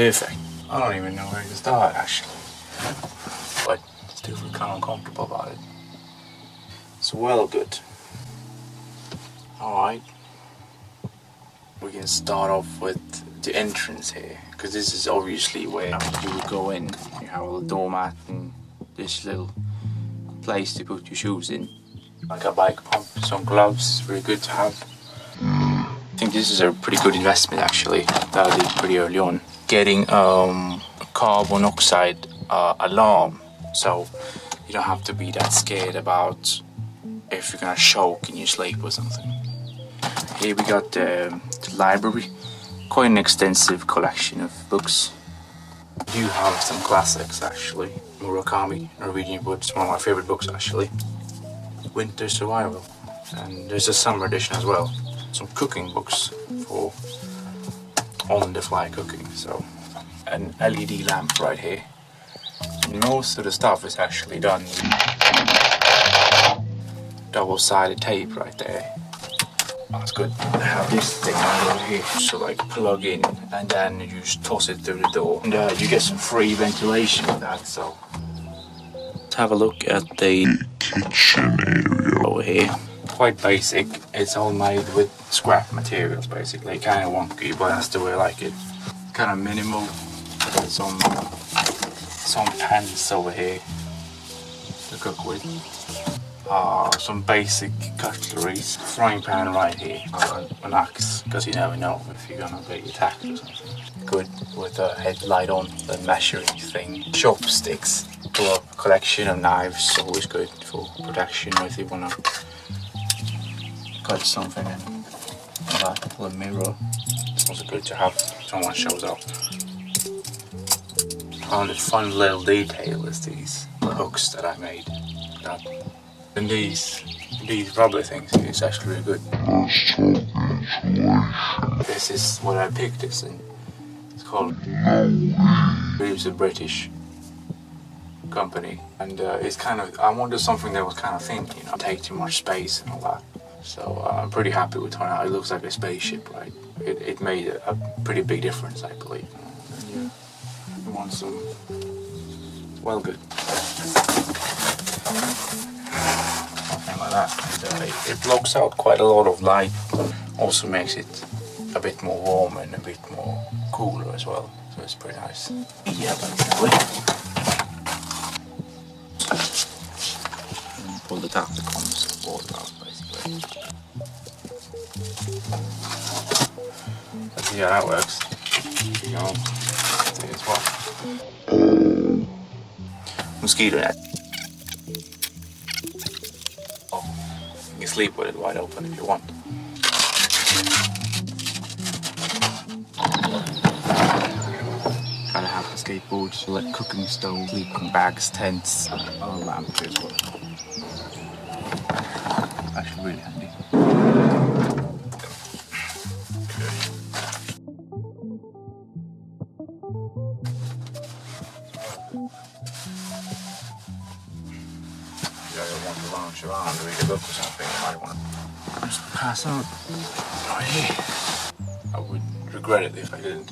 perfect. I don't even know where to start actually, but still feel kind of uncomfortable about it. It's well good. Alright, we can start off with the entrance here, because this is obviously where you would go in. You have a little doormat and this little place to put your shoes in. Like a bike pump, some gloves, really good to have. I think this is a pretty good investment actually, that I did pretty early on. Getting a carbon oxide alarm, so you don't have to be that scared about if you're gonna choke in your sleep or something. Here we got the library, quite an extensive collection of books. We do have some classics actually. Murakami, Norwegian books, one of my favorite books actually. Winter Survival, and there's a summer edition as well. Some cooking books for on-the-fly cooking. So an LED lamp right here. Most of the stuff is actually done with double-sided tape right there. That's good. I have this thing over here, so like plug in and then you just toss it through the door, and you get some free ventilation with that. So let's have a look at the kitchen area over here. Quite basic. It's all made with scrap materials basically. Kind of wonky, but that's the way I like it. Kind of minimal. Some pans over here to cook with. Some basic cutleries. Frying pan right here. An axe, because you never know if you're gonna be attacked or something. Good with a headlight on, the measuring thing. Chopsticks. For a collection of knives, always good for protection if you wanna cut something in. That little mirror. It's also good to have if someone shows up. Found a fun little detail is these hooks that I made. And these rubber things, it's actually really good. This is what I picked this in. It's called, it's a British company, and it's kind of, I wanted something that was kind of thin, you know, take too much space and all that. So I'm pretty happy with it. It looks like a spaceship, right? It made a pretty big difference, I believe. And you want some, well, good. Something like that. And, it blocks out quite a lot of light. Also makes it a bit more warm and a bit more cooler as well. So it's pretty nice. Yeah, basically. Pull the tap that comes water out basically. Let's see how that works. You know, see as well. Mosquito net. Oh, you can sleep with it wide open if you want. Gotta have a skateboard, like cooking stove, sleeping bags, tents, a lamp as well. Actually really handy. If you want to lounge around or read a book or something, you might want to just pass out right here. I would regret it if I didn't.